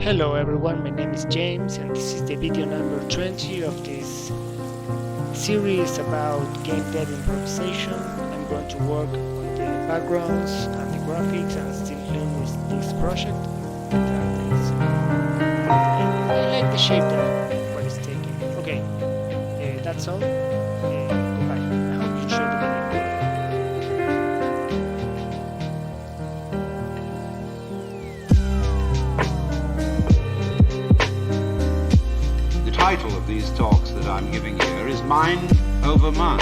Hello everyone, my name is James and this is the video number 20 of this series about game dev improvisation. I'm going to work on the backgrounds and the graphics and still playing with this project. I like the shape that what it's taking. Okay, that's all. Goodbye. I hope you enjoyed the video. The title of these talks that I'm giving here is Mind Over Mind.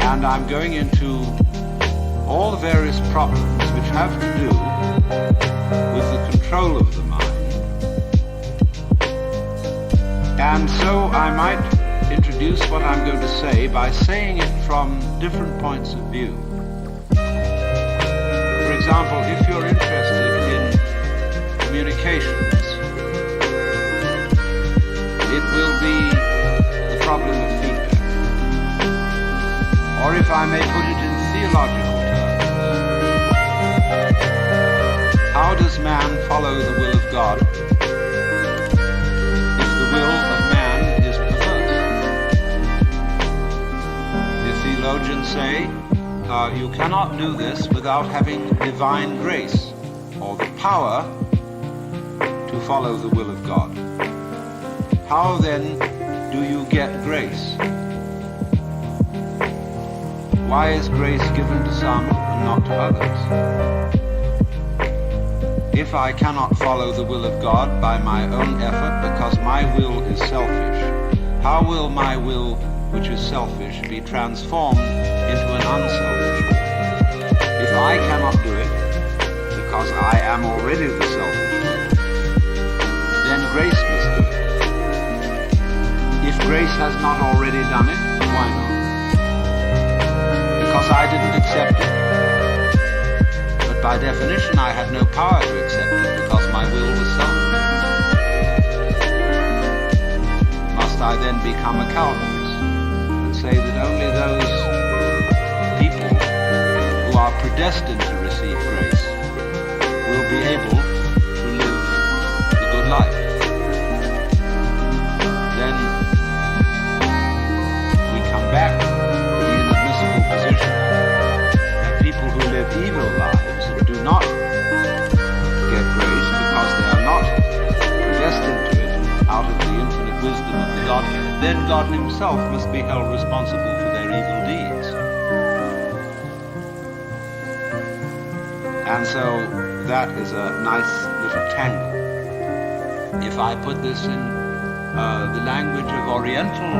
And I'm going into all the various problems which have to do with the control of the mind. And so I might introduce what I'm going to say by saying it from different points of view. For example, if you're interested in communications, it will be the problem of feedback. Or if I may put it in theological terms, how does man follow the will of God if the will of man is perverse? The theologians say you cannot do this without having divine grace or the power to follow the will of God. How then do you get grace? Why is grace given to some and not to others? If I cannot follow the will of God by my own effort because my will is selfish, how will my will, which is selfish, be transformed into an unselfish will? If I cannot do it because I am already the selfish will, then grace must do it. If grace has not already done it, why not? Because I didn't accept it. But by definition, I had no power to accept it because my will was selfish. Must I then become a Calvinist and say that only those people who are predestined to receive grace will be able to live the good life? Then we come back to the inadmissible position that people who live evil lives and do not get grace because they are not predestined to it out of the infinite wisdom of the Godhead, then God himself must be held responsible for their evil deeds. And so that is a nice little tangle. If I put this in the language of Oriental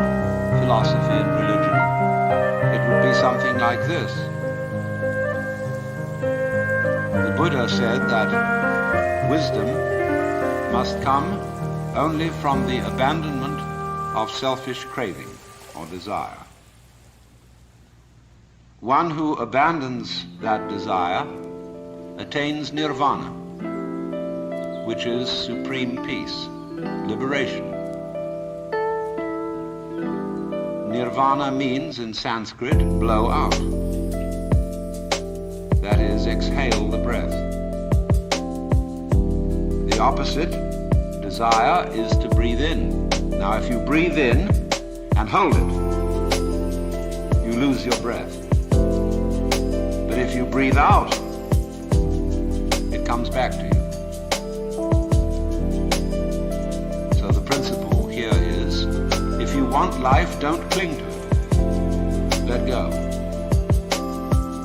philosophy and religion, it would be something like this. The Buddha said that wisdom must come only from the abandonment of selfish craving or desire. One who abandons that desire attains nirvana, which is supreme peace, liberation. Nirvana means in Sanskrit blow out. That is, exhale the breath. The opposite, desire, is to breathe in. Now if you breathe in and hold it, you lose your breath. But if you breathe out, it comes back to you. So the principle here is, if you want life, don't cling to it. Let go.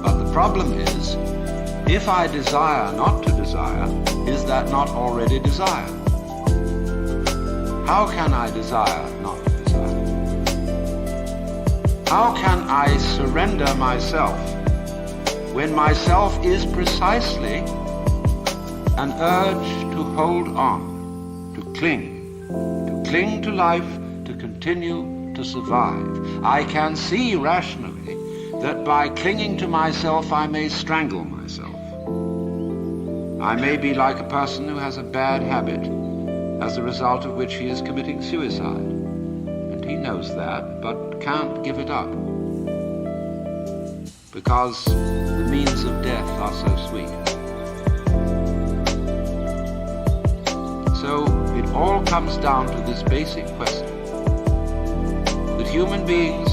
But the problem is, if I desire not to desire, is that not already desire? How can I desire not to desire? How can I surrender myself when myself is precisely an urge to hold on, to cling to life, to continue to survive? I can see rationally that by clinging to myself I may strangle myself. I may be like a person who has a bad habit, as a result of which he is committing suicide. And he knows that, but can't give it up. Because the means of death are so sweet. comes down to this basic question, that human beings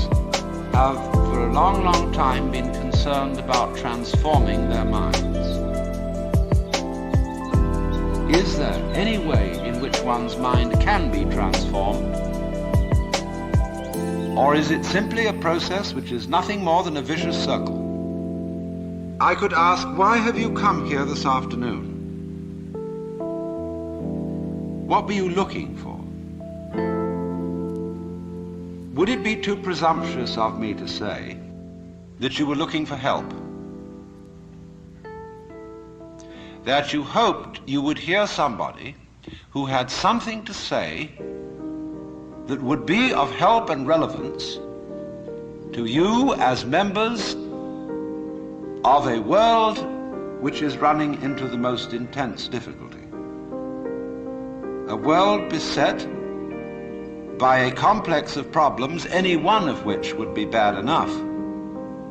have for a long, long time been concerned about transforming their minds. Is there any way in which one's mind can be transformed? Or is it simply a process which is nothing more than a vicious circle? I could ask, why have you come here this afternoon? What were you looking for? Would it be too presumptuous of me to say that you were looking for help? That you hoped you would hear somebody who had something to say that would be of help and relevance to you as members of a world which is running into the most intense difficulty. A world beset by a complex of problems, any one of which would be bad enough.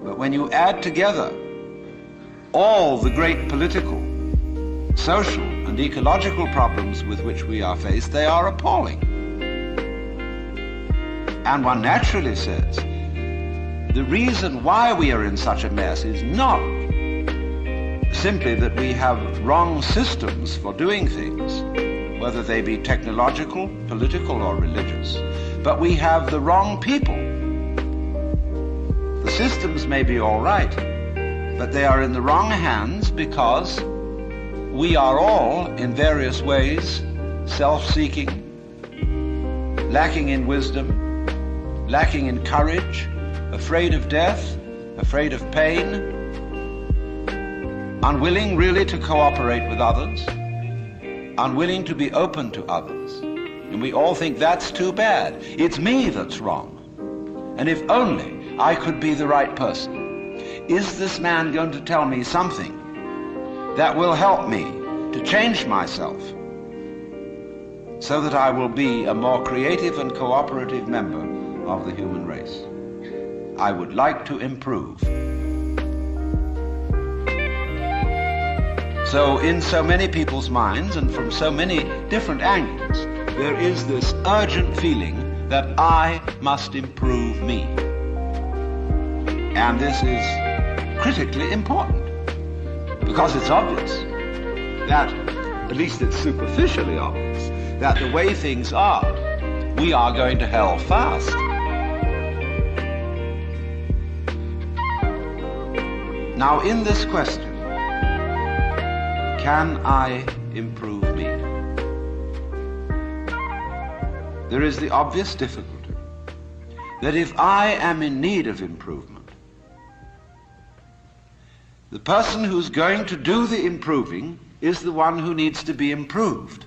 But when you add together all the great political, social, and ecological problems with which we are faced, they are appalling. And one naturally says, the reason why we are in such a mess is not simply that we have wrong systems for doing things, whether they be technological, political, or religious, but we have the wrong people. The systems may be all right, but they are in the wrong hands because we are all, in various ways, self-seeking, lacking in wisdom, lacking in courage, afraid of death, afraid of pain, unwilling really to cooperate with others, unwilling to be open to others. And we all think that's too bad. It's me that's wrong. And if only I could be the right person. Is this man going to tell me something that will help me to change myself so that I will be a more creative and cooperative member of the human race? I would like to improve. So in so many people's minds and from so many different angles, there is this urgent feeling that I must improve me. And this is critically important because it's obvious that, at least it's superficially obvious, that the way things are, we are going to hell fast. Now, in this question, can I improve me? There is the obvious difficulty that if I am in need of improvement, the person who's going to do the improving is the one who needs to be improved.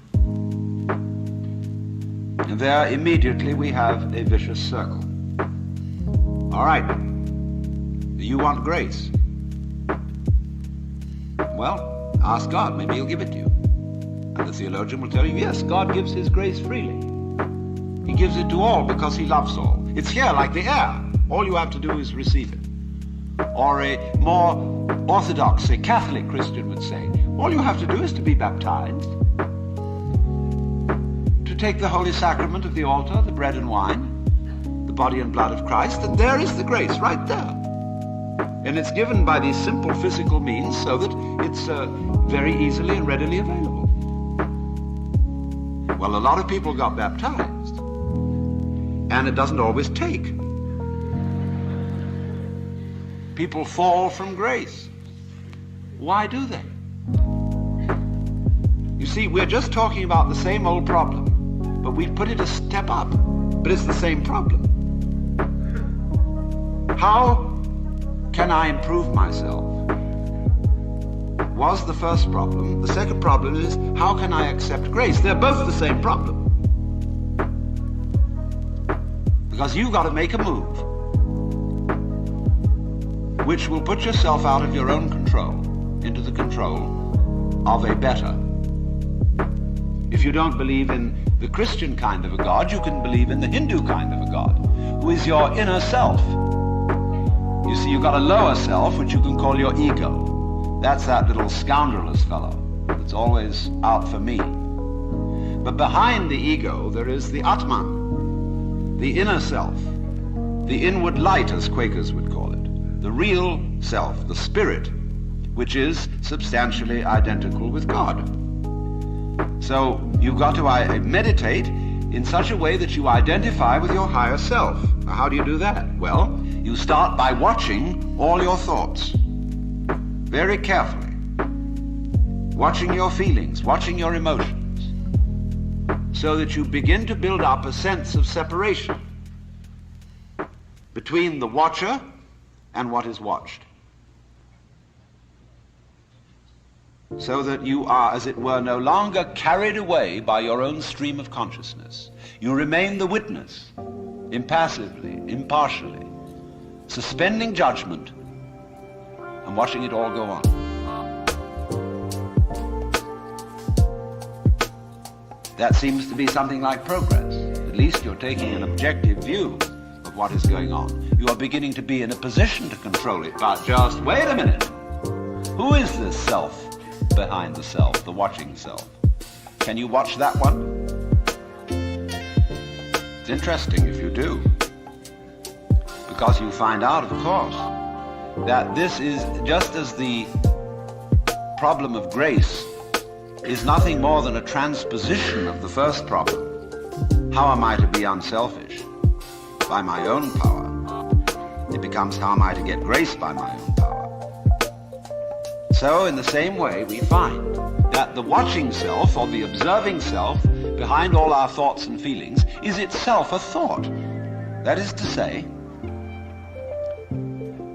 And there immediately we have a vicious circle. All right, you want grace? Well, ask God, maybe he'll give it to you. And the theologian will tell you, yes, God gives his grace freely. He gives it to all because he loves all. It's here like the air. All you have to do is receive it. Or a more orthodox, a Catholic Christian would say, all you have to do is to be baptized, to take the holy sacrament of the altar, the bread and wine, the body and blood of Christ, and there is the grace right there. And it's given by these simple physical means so that it's very easily and readily available. Well, a lot of people got baptized, and it doesn't always take. People fall from grace. Why do they? You see, we're just talking about the same old problem, but we've put it a step up, but it's the same problem. How can I improve myself? Was the first problem. The second problem is, how can I accept grace? They're both the same problem. Because you've got to make a move which will put yourself out of your own control into the control of a better. If you don't believe in the Christian kind of a God, you can believe in the Hindu kind of a God, who is your inner self. You see, you've got a lower self, which you can call your ego. That's that little scoundrelous fellow that's always out for me. But behind the ego there is the Atman, the inner self, the inward light, as Quakers would call it, the real self, the spirit, which is substantially identical with God. So you've got to meditate in such a way that you identify with your higher self. Now, how do you do that? Well, you start by watching all your thoughts very carefully, watching your feelings, watching your emotions, so that you begin to build up a sense of separation between the watcher and what is watched, so that you are, as it were, no longer carried away by your own stream of consciousness. You remain the witness, impassively, impartially, suspending judgment and watching it all go on. That seems to be something like progress. At least you're taking an objective view of what is going on. You are beginning to be in a position to control it, but just wait a minute. Who is this self behind the self, the watching self? Can you watch that one? It's interesting if you do, because you find out, of course, that this is just as the problem of grace is nothing more than a transposition of the first problem. How am I to be unselfish? By my own power. It becomes, how am I to get grace by my own power? So in the same way, we find that the watching self, or the observing self, behind all our thoughts and feelings, is itself a thought. That is to say,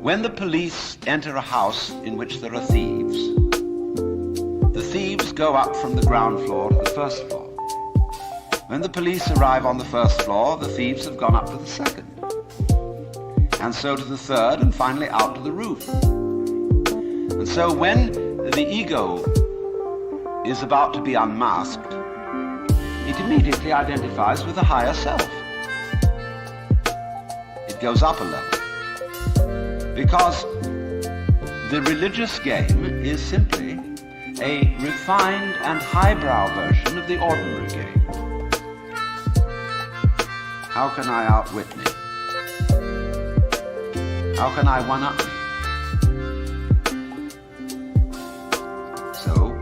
when the police enter a house in which there are thieves, the thieves go up from the ground floor to the first floor. When the police arrive on the first floor, the thieves have gone up to the second, and so to the third, and finally out to the roof. And so when the ego is about to be unmasked, it immediately identifies with the higher self. It goes up a level, because the religious game is simply a refined and highbrow version of the ordinary game. How can I outwit me? How can I one-up me? So,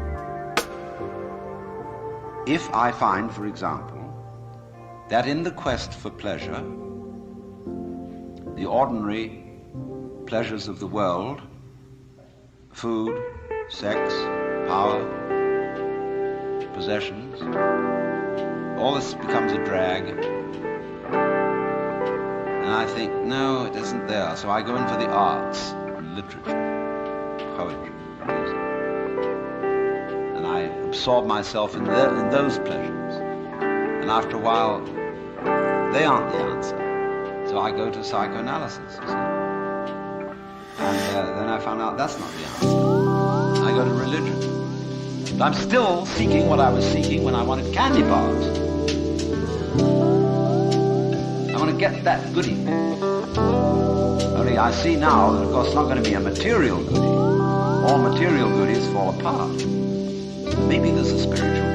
if I find, for example, that in the quest for pleasure, the ordinary pleasures of the world, food, sex, power, possessions, all this becomes a drag. And I think, no, it isn't there. So I go in for the arts, literature, poetry, music. And I absorb myself in those pleasures. And after a while, they aren't the answer. So I go to psychoanalysis, you see. And then I found out that's not the answer. I go to religion. But I'm still seeking what I was seeking when I wanted candy bars. I want to get that goodie. Only I see now that, of course, it's not going to be a material goodie. All material goodies fall apart. Maybe there's a spiritual goodie.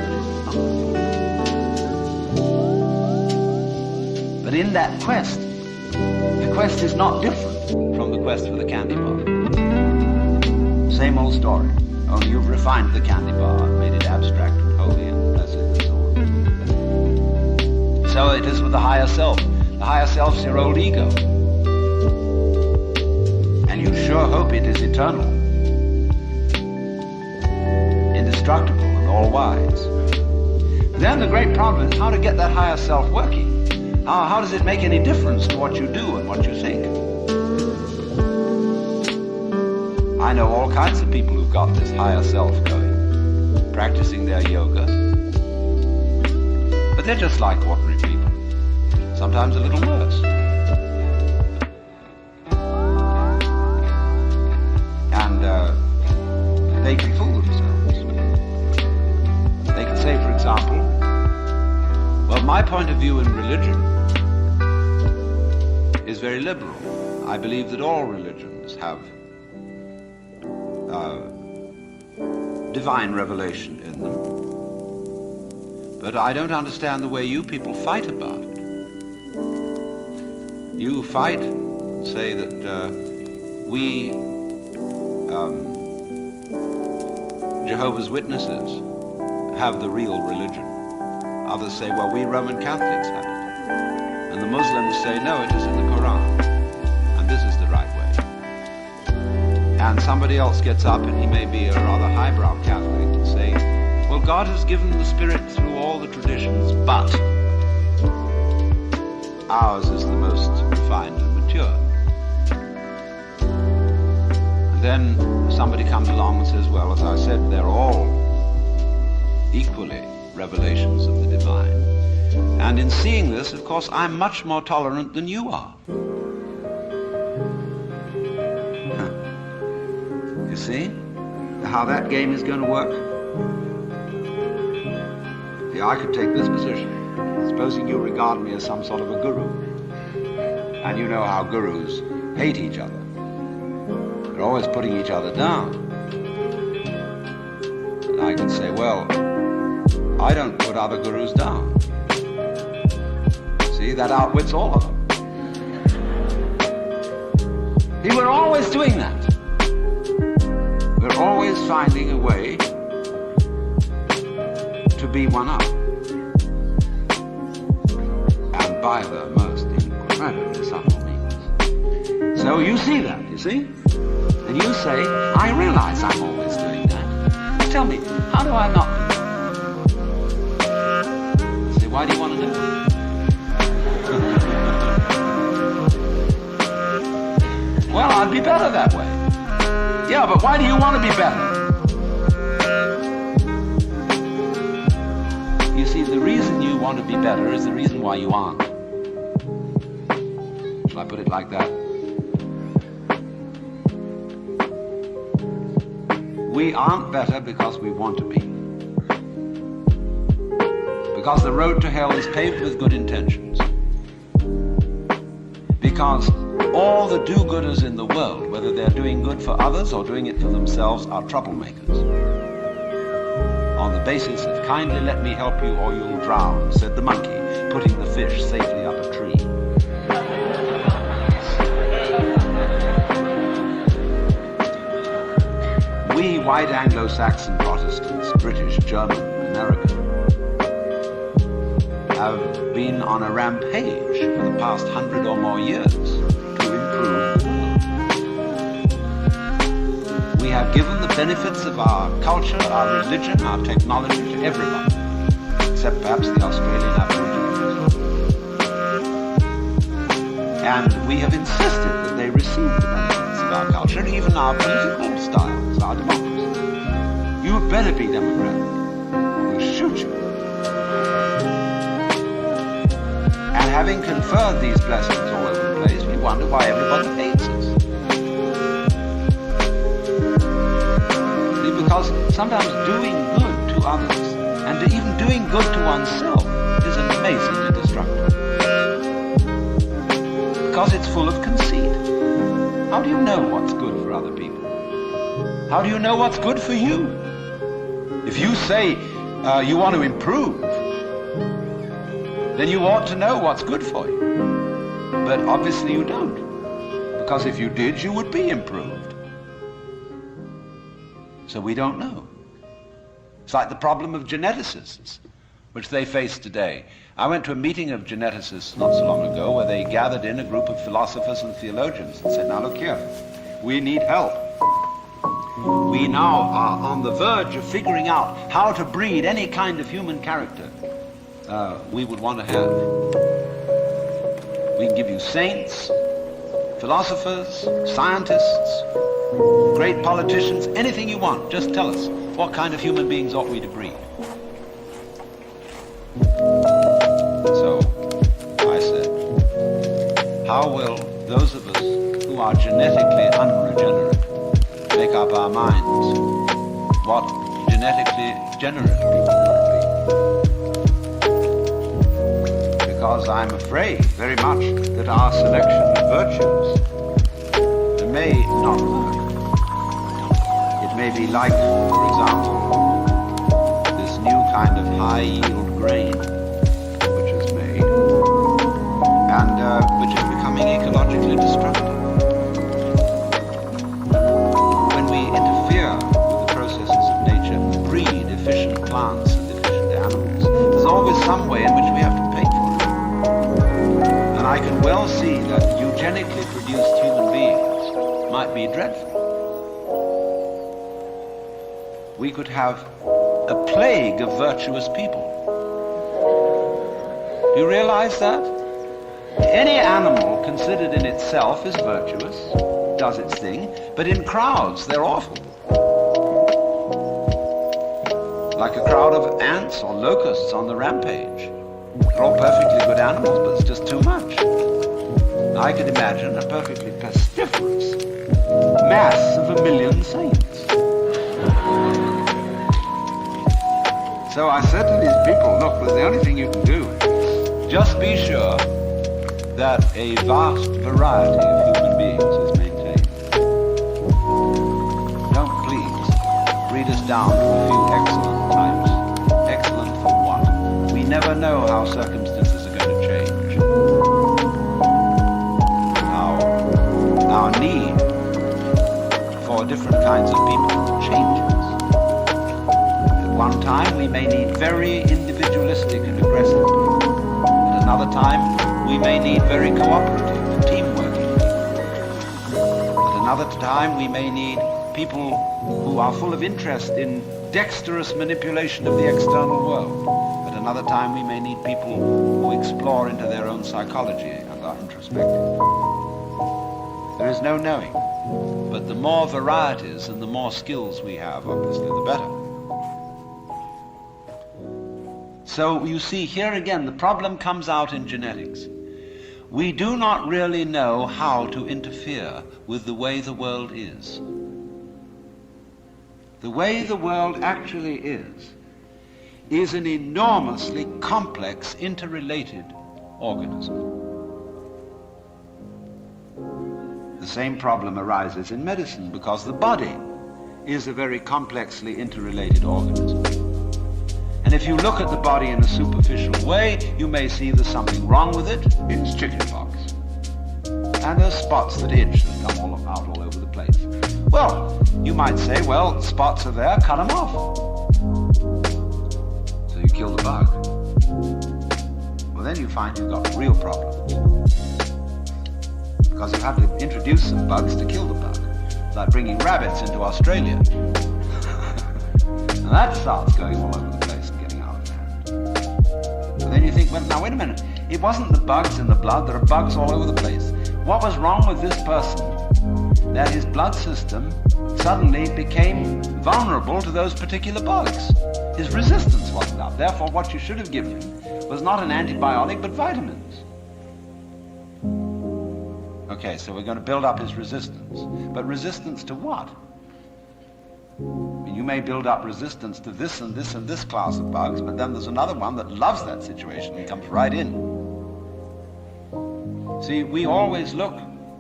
But in that quest, the quest is not different from the quest for the candy bar. Same old story, only you've refined the candy bar and made it abstract and holy and blessed and so on. So it is with the higher self. The higher self's your old ego. And you sure hope it is eternal, indestructible and all-wise. Then the great problem is how to get that higher self working. How does it make any difference to what you do and what you think? I know all kinds of people who've got this higher self going, practicing their yoga. But they're just like ordinary people, sometimes a little worse. And they can fool themselves. They can say, for example, well, my point of view in religion is very liberal. I believe that all religions have divine revelation in them. But I don't understand the way you people fight about it. You fight, say that we Jehovah's Witnesses have the real religion. Others say, well, we Roman Catholics have it. And the Muslims say, no, it is in the Quran. And this is the right way. And somebody else gets up, and he may be a rather highbrow Catholic, and say, well, God has given the Spirit through all the traditions, but ours is the most refined and mature. And then somebody comes along and says, well, as I said, they're all equally revelations of the divine. And in seeing this, of course, I'm much more tolerant than you are. You see how that game is going to work? See, I could take this position. Supposing you regard me as some sort of a guru. And you know how gurus hate each other. They're always putting each other down. And I can say, well, I don't put other gurus down. See, that outwits all of them. See, we're always doing that. We're always finding a way to be one up. And by the most incredibly subtle means. So you see that, you see? And you say, I realize I'm always doing that. Tell me, how do I not do that? Say, why do you want to know? Well, I'd be better that way. Yeah, but why do you want to be better? You see, the reason you want to be better is the reason why you aren't. Shall I put it like that? We aren't better because we want to be. Because the road to hell is paved with good intentions. Because all the do-gooders in the world, whether they're doing good for others or doing it for themselves, are troublemakers. On the basis of kindly let me help you or you'll drown, said the monkey, putting the fish safely up a tree. We white Anglo-Saxon Protestants, British, German, American, have been on a rampage for the past 100 or more years to improve the world. We have given the benefits of our culture, our religion, our technology to everybody, except perhaps the Australian Aborigines. And we have insisted that they receive the benefits of our culture, even our political styles, our democracy. You better be democratic, or we'll shoot you. And having conferred these blessings all over the place, we wonder why everybody hates us. See, because sometimes doing good to others, and even doing good to oneself, is amazingly destructive. Because it's full of conceit. How do you know what's good for other people? How do you know what's good for you? If you say you want to improve, then you ought to know what's good for you. But obviously you don't. Because if you did, you would be improved. So we don't know. It's like the problem of geneticists, which they face today. I went to a meeting of geneticists not so long ago where they gathered in a group of philosophers and theologians and said, now look here, we need help. We now are on the verge of figuring out how to breed any kind of human character we would want to have. We can give you saints, philosophers, scientists, great politicians, anything you want. Just tell us, what kind of human beings ought we to breed? So I said, how will those of us who are genetically unregenerate make up our minds what genetically generate people will be? Because I'm afraid very much that our selection of virtues may not work. It may be like, for example, this new kind of high-yield grain which is made, and which is becoming ecologically destructive. When we interfere with the processes of nature, breed efficient plants and efficient animals, there's always some way in which we have to pay for it. And I can well see that eugenically produced human beings might be dreadful. We could have a plague of virtuous people. Do you realize that? Any animal considered in itself is virtuous, does its thing, but in crowds they're awful. Like a crowd of ants or locusts on the rampage. They're all perfectly good animals, but it's just too much. I could imagine a perfectly pestiferous mass of 1 million saints. So I said to these people, look, the only thing you can do, just be sure that a vast variety of human beings is maintained. Don't please breed us down to a few excellent types. Excellent for what? We never know how circumstances are going to change. Our need for different kinds of people changes. At one time we may need very individualistic and aggressive people. At another time we may need very cooperative, team-working people. At another time we may need people who are full of interest in dexterous manipulation of the external world. At another time we may need people who explore into their own psychology and are introspective. There is no knowing, but the more varieties and the more skills we have, obviously, the better. So you see, here again, the problem comes out in genetics. We do not really know how to interfere with the way the world is. The way the world actually is an enormously complex, interrelated organism. The same problem arises in medicine because the body is a very complexly interrelated organism. And if you look at the body in a superficial way, you may see there's something wrong with it. It's chickenpox. And there's spots that itch that come out all over the place. Well, you might say, well, spots are there, cut them off. So you kill the bug. Well, then you find you've got real problems. Because you have to introduce some bugs to kill the bug. It's like bringing rabbits into Australia. And that starts going all over the place and getting out of hand. And then you think, well, now wait a minute. It wasn't the bugs in the blood. There are bugs all over the place. What was wrong with this person that his blood system suddenly became vulnerable to those particular bugs? His resistance wasn't up. Therefore, what you should have given him was not an antibiotic, but vitamins. Okay, so we're going to build up his resistance. But resistance to what? You may build up resistance to this and this and this class of bugs, but then there's another one that loves that situation and comes right in. See, we always look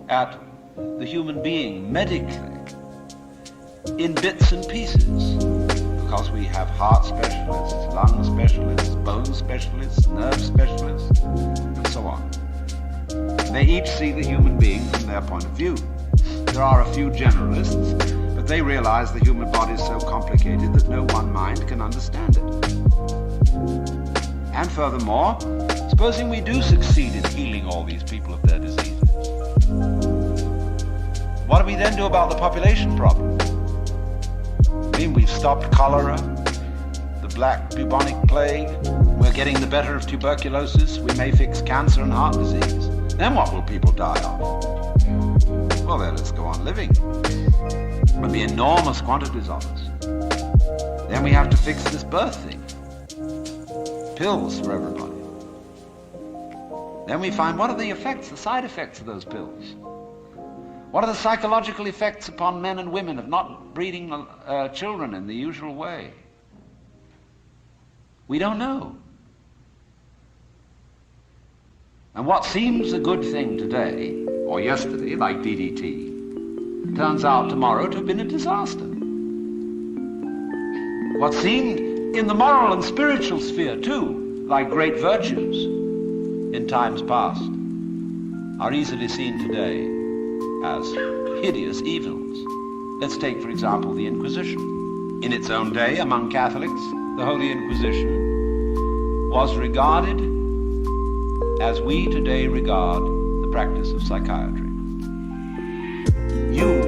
at the human being medically in bits and pieces because we have heart specialists, lung specialists, bone specialists, nerve specialists, and so on. They each see the human being from their point of view. There are a few generalists, but they realize the human body is so complicated that no one mind can understand it. And furthermore, supposing we do succeed in healing all these people of their diseases, what do we then do about the population problem? I mean, we've stopped cholera, the black bubonic plague, we're getting the better of tuberculosis, we may fix cancer and heart disease. Then what will people die of? Well, then let's go on living. There'll be enormous quantities of us. Then we have to fix this birth thing. Pills for everybody. Then we find what are the effects, the side effects of those pills? What are the psychological effects upon men and women of not breeding children in the usual way? We don't know. And what seems a good thing today, or yesterday, like DDT, turns out tomorrow to have been a disaster. What seemed In the moral and spiritual sphere too, like great virtues in times past, are easily seen today as hideous evils. Let's take, for example, the Inquisition. In its own day, among Catholics, the Holy Inquisition was regarded as we today regard the practice of psychiatry. You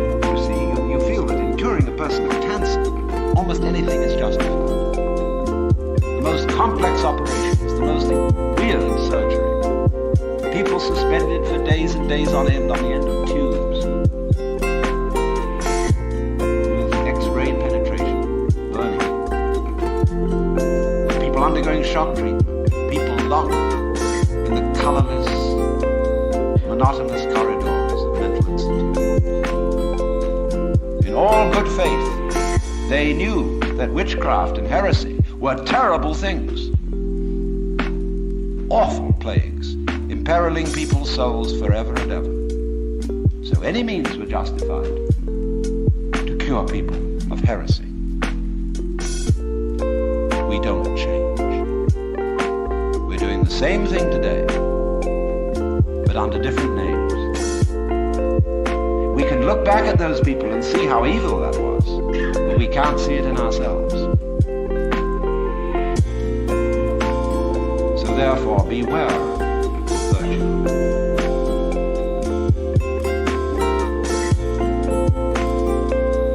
see, you feel that in curing a person of cancer, almost anything is justified. The most complex operations, the most weird surgery. People suspended for days and days on end the end of tubes. With X-ray penetration, burning. People undergoing shock treatment. People locked in the colorless, monotonous corridors of mental institutions. In all good faith, they knew that witchcraft and heresy were terrible things, awful plagues, imperiling people's souls forever and ever. So any means were justified to cure people of heresy. We don't change. We're doing the same thing today, but under different names. We can look back at those people and see how evil that was, but we can't see it in ourselves. So therefore, beware of virtue.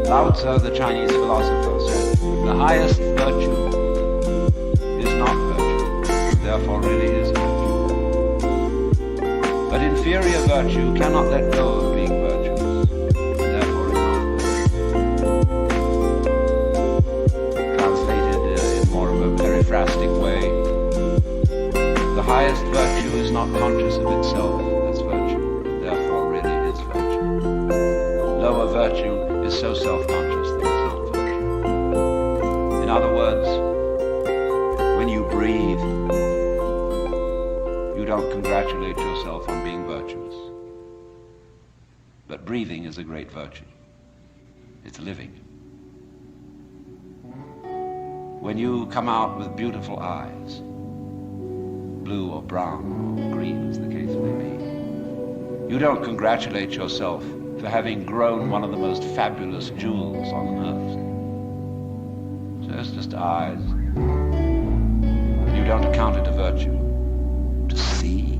Lao Tzu, the Chinese philosopher, said, the highest virtue is not virtue, therefore really is virtue. But inferior virtue cannot let go of being virtuous, therefore is not virtue. Translated in more of a periphrastic way, the highest virtue is not conscious of itself as virtue, therefore really is virtue. Lower virtue is so self-conscious that it's not virtue. In other words, when you breathe, you don't congratulate yourself on being virtuous. But breathing is a great virtue. It's living. When you come out with beautiful eyes, blue or brown or green as the case may be, you don't congratulate yourself for having grown one of the most fabulous jewels on earth. So it's just eyes. You don't count it a virtue to see,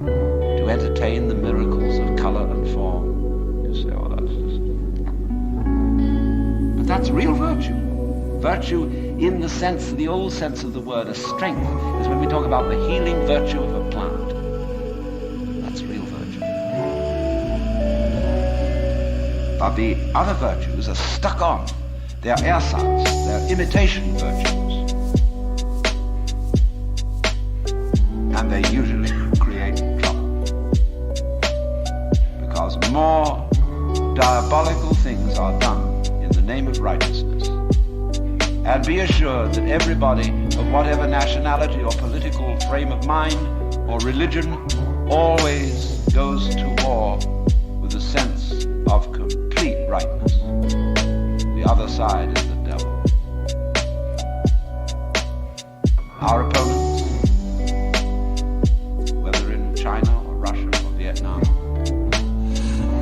to entertain the miracles of color and form. You say, oh, that's just... But that's real virtue. Virtue in the sense, the old sense of the word, a strength, is when we talk about the healing virtue of a plant. That's real virtue. But the other virtues are stuck on. They are ersatz, they're imitation virtues. And they usually create trouble. Because more diabolical things are done in the name of righteousness. And be assured that everybody of whatever nationality or political frame of mind or religion always goes to war with a sense of complete rightness. The other side is the devil. Our opponents, whether in China or Russia or Vietnam,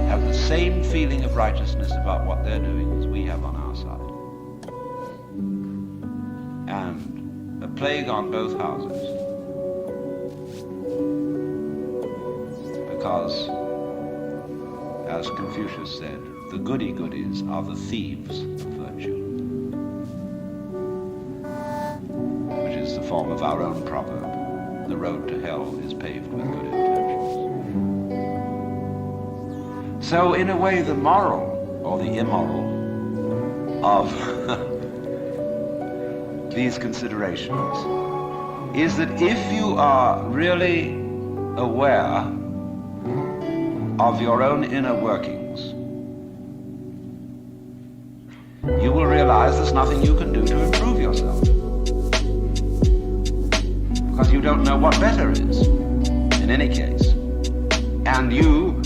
have the same feeling of righteousness about what they're doing as we have on our side. And a plague on both houses. Because, as Confucius said, the goody-goodies are the thieves of virtue. Which is the form of our own proverb. The road to hell is paved with good intentions. So, in a way, the moral, or the immoral, of these considerations is that if you are really aware of your own inner workings, you will realize there's nothing you can do to improve yourself. Because you don't know what better is, in any case. And you,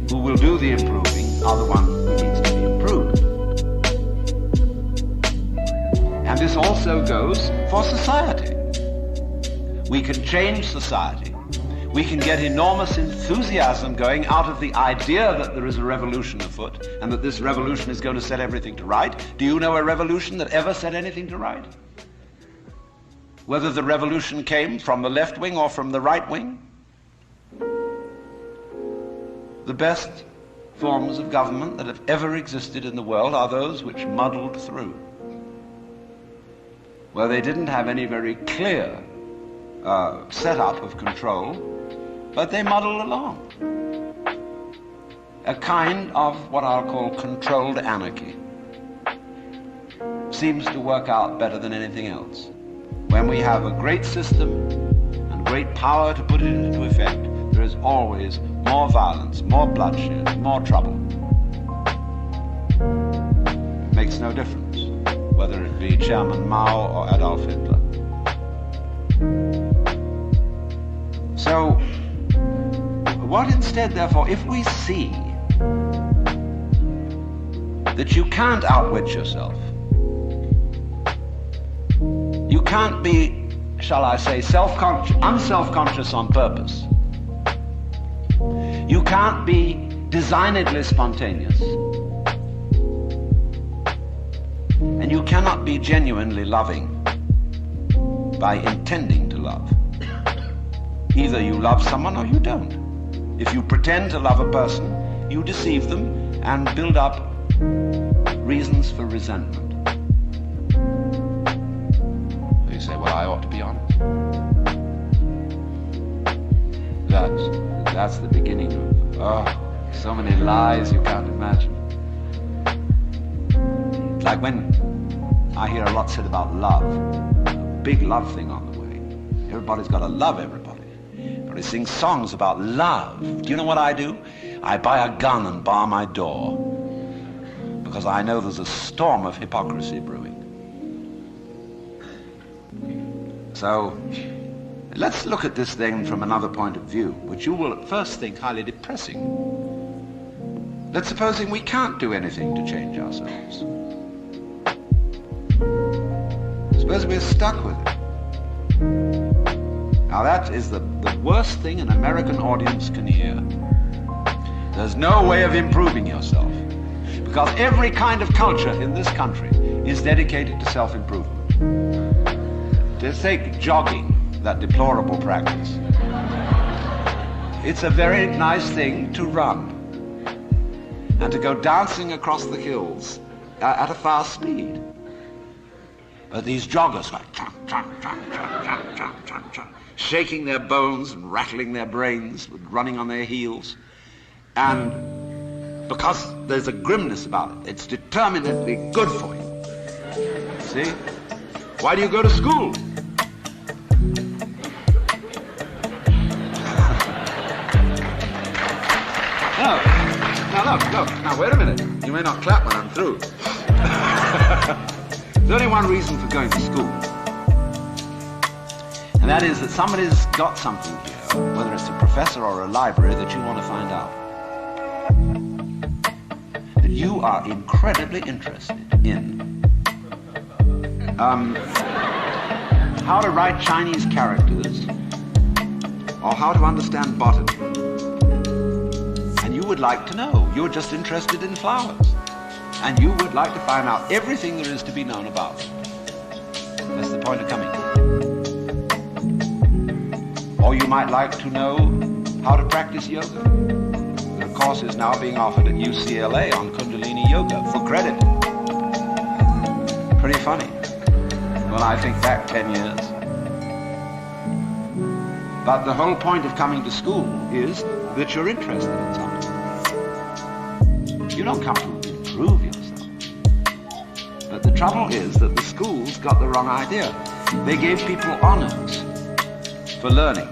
who will do the improving, are the one who needs to be improved. And This also goes for society. We can change society. We can get enormous enthusiasm going out of the idea that there is a revolution afoot and that this revolution is going to set everything to right. Do you know a revolution that ever set anything to right? Whether the revolution came from the left wing or from the right wing? The best forms of government that have ever existed in the world are those which muddled through, where they didn't have any very clear setup of control, but they muddled along. A kind of what I'll call controlled anarchy seems to work out better than anything else. When we have a great system and great power to put it into effect, there is always more violence, more bloodshed, more trouble. It makes no difference whether it be Chairman Mao or Adolf Hitler. So, what instead, therefore, if we see that you can't outwit yourself, you can't be, shall I say, unself-conscious on purpose, you can't be designedly spontaneous, and you cannot be genuinely loving by intending to love. Either you love someone or you don't. If you pretend to love a person, you deceive them and build up reasons for resentment. You say, well, I ought to be honest. That's the beginning of, so many lies you can't imagine. It's like when I hear a lot said about love, a big love thing on the way. Everybody's got to love everybody. Everybody sings songs about love. Do you know what I do? I buy a gun and bar my door, because I know there's a storm of hypocrisy brewing. So, let's look at this thing from another point of view, which you will at first think highly depressing. Let's supposing we can't do anything to change ourselves. Suppose we're stuck with it. Now that is the worst thing an American audience can hear. There's no way of improving yourself, because every kind of culture in this country is dedicated to self-improvement. Just take jogging, that deplorable practice. It's a very nice thing to run and to go dancing across the hills at a fast speed. But these joggers go shaking their bones and rattling their brains, running on their heels. And because there's a grimness about it, it's determinedly good for you. See? Why do you go to school? No. Now look. Now wait a minute. You may not clap when I'm through. There's only one reason for going to school. And that is that somebody's got something here, whether it's a professor or a library, that you want to find out. That you are incredibly interested in. How to write Chinese characters, or how to understand botany. And you would like to know. You're just interested in flowers. And you would like to find out everything there is to be known about them. That's the point of coming. Or you might like to know how to practice yoga. The course is now being offered at UCLA on Kundalini Yoga for credit. Pretty funny. When I think back 10 years. But the whole point of coming to school is that you're interested in something. You don't come to improve yourself. But the trouble is that the schools got the wrong idea. They gave people honors for learning.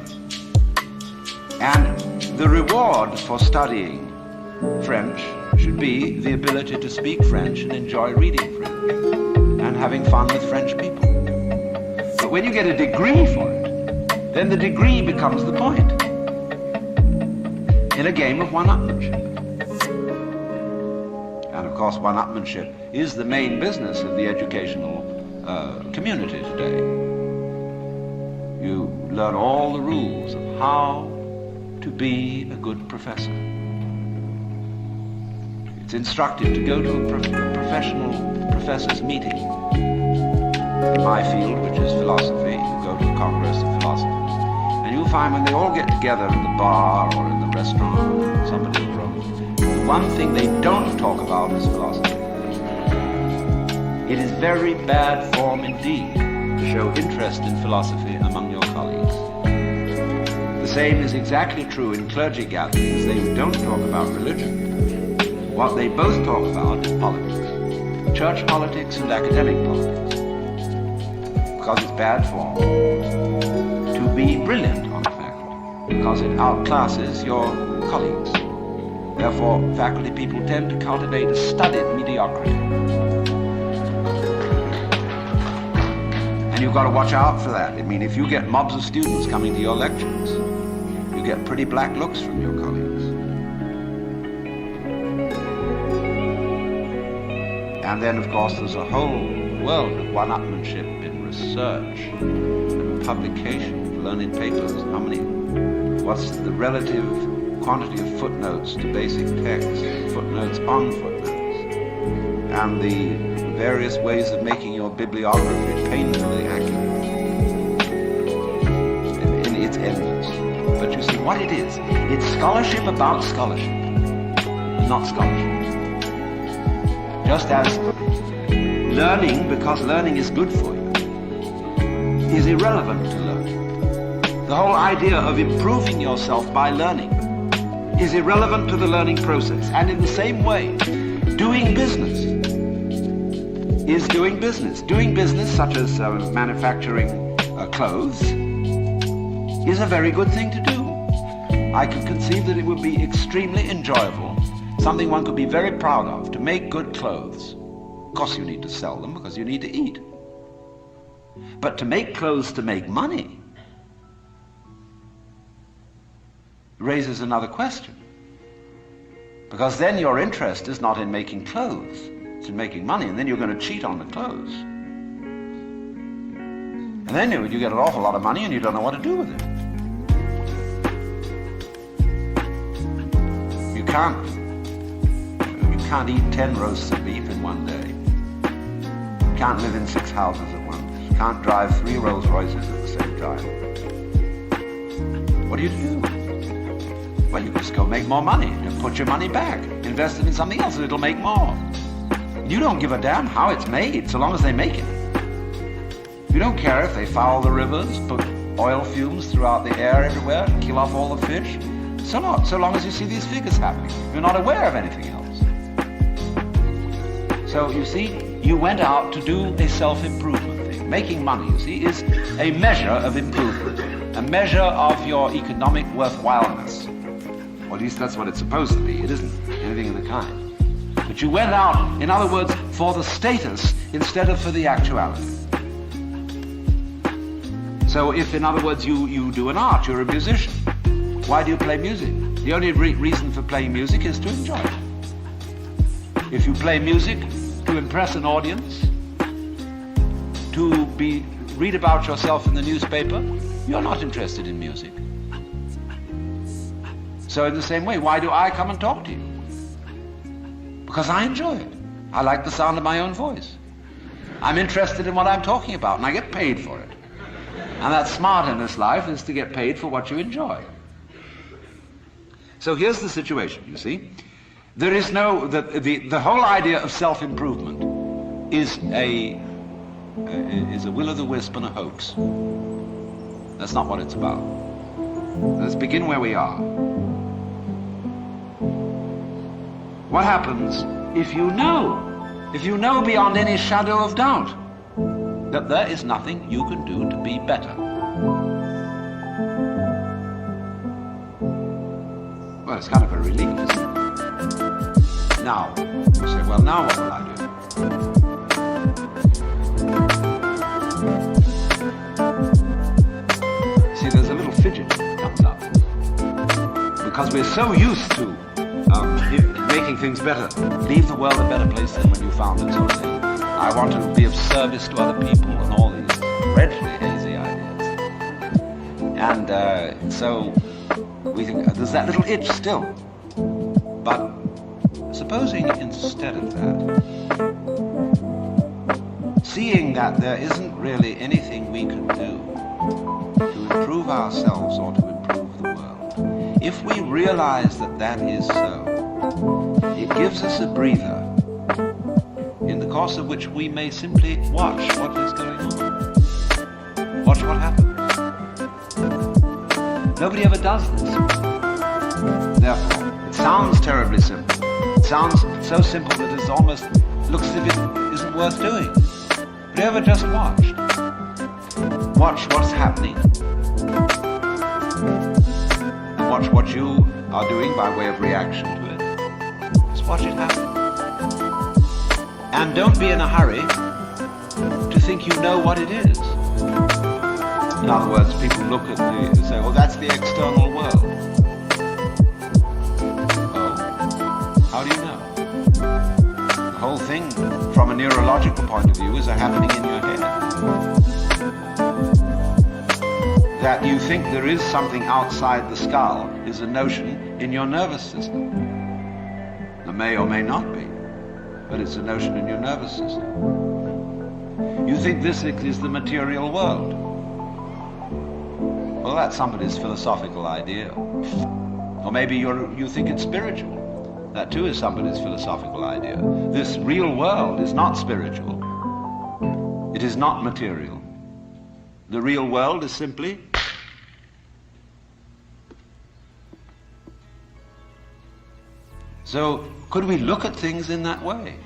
And the reward for studying French should be the ability to speak French and enjoy reading French and having fun with French people. But when you get a degree for it, then the degree becomes the point in a game of one-upmanship. And of course, one-upmanship is the main business of the educational community today. You learn all the rules of how to be a good professor. It's instructive to go to a professional professor's meeting. In my field, which is philosophy, you go to the Congress of Philosophers, and you'll find when they all get together in the bar or in the restaurant or somebody's room, the one thing they don't talk about is philosophy. It is very bad form indeed to show interest in philosophy among your colleagues. The same is exactly true in clergy gatherings. They don't talk about religion. What they both talk about is politics. Church politics and academic politics. Because it's bad form to be brilliant on the faculty. Because it outclasses your colleagues. Therefore, faculty people tend to cultivate a studied mediocrity. And you've got to watch out for that. I mean, if you get mobs of students coming to your lectures, you get pretty black looks from your colleagues. And then, of course, there's a whole world of one-upmanship in research and publication of learned papers. What's the relative quantity of footnotes to basic text, footnotes on footnotes, and the various ways of making your bibliography painfully accurate. And it's endless. But you see what it is. It's scholarship about scholarship, not scholarship. Just as learning, because learning is good for you, is irrelevant to learning. The whole idea of improving yourself by learning is irrelevant to the learning process. And in the same way, doing business is doing business. Doing business, such as manufacturing clothes, is a very good thing to do. I could conceive that it would be extremely enjoyable, something one could be very proud of, to make good clothes. Of course you need to sell them because you need to eat. But to make clothes to make money raises another question. Because then your interest is not in making clothes, it's in making money, and then you're going to cheat on the clothes. And then you get an awful lot of money and you don't know what to do with it. You can't eat 10 roasts of beef in one day. You can't live in 6 houses at once. You can't drive 3 Rolls Royces at the same time. What do you do? Well, you just go make more money and put your money back. Invest it in something else and it'll make more. You don't give a damn how it's made, so long as they make it. You don't care if they foul the rivers, put oil fumes throughout the air everywhere, kill off all the fish. So long as you see these figures happening. You're not aware of anything else. So, you see, you went out to do a self-improvement thing. Making money, you see, is a measure of improvement, a measure of your economic worthwhileness. Or at least that's what it's supposed to be. It isn't anything of the kind. But you went out, in other words, for the status instead of for the actuality. So if, in other words, you do an art, you're a musician, why do you play music? The only reason for playing music is to enjoy it. If you play music to impress an audience, to read about yourself in the newspaper, you're not interested in music. So in the same way, why do I come and talk to you? Because I enjoy it. I like the sound of my own voice. I'm interested in what I'm talking about, and I get paid for it. And that's smart in this life, is to get paid for what you enjoy. So here's the situation, you see. There is no, the whole idea of self-improvement is a will-o'-the-wisp and a hoax. That's not what it's about. Let's begin where we are. What happens if you know beyond any shadow of doubt that there is nothing you can do to be better? Well, it's kind of a relief, isn't it? Now, you say, well, now what will I do? See, there's a little fidget that comes up. Because we're so used to making things better. Leave the world a better place than when you found it, sort of thing. I want to be of service to other people, and all these dreadfully hazy ideas. And so we think there's that little itch still. But supposing instead of that, seeing that there isn't really anything we can do to improve ourselves or to improve the world, if we realize that that is so, it gives us a breather in the course of which we may simply watch what is going on. Watch what happens. Nobody ever does this. Therefore, it sounds terribly simple. It sounds so simple that it almost looks as if it isn't worth doing. Have you ever just watched? Watch what's happening. And watch what you are doing by way of reaction to it. Just watch it happen. And don't be in a hurry to think you know what it is. In other words, people look at and say, well, that's the external world. Oh, how do you know? The whole thing, from a neurological point of view, is happening in your head. That you think there is something outside the skull is a notion in your nervous system. There may or may not be, but it's a notion in your nervous system. You think this is the material world. Well, that's somebody's philosophical idea. Or maybe you think it's spiritual. That too is somebody's philosophical idea. This real world is not spiritual. It is not material. The real world is simply so could we look at things in that way?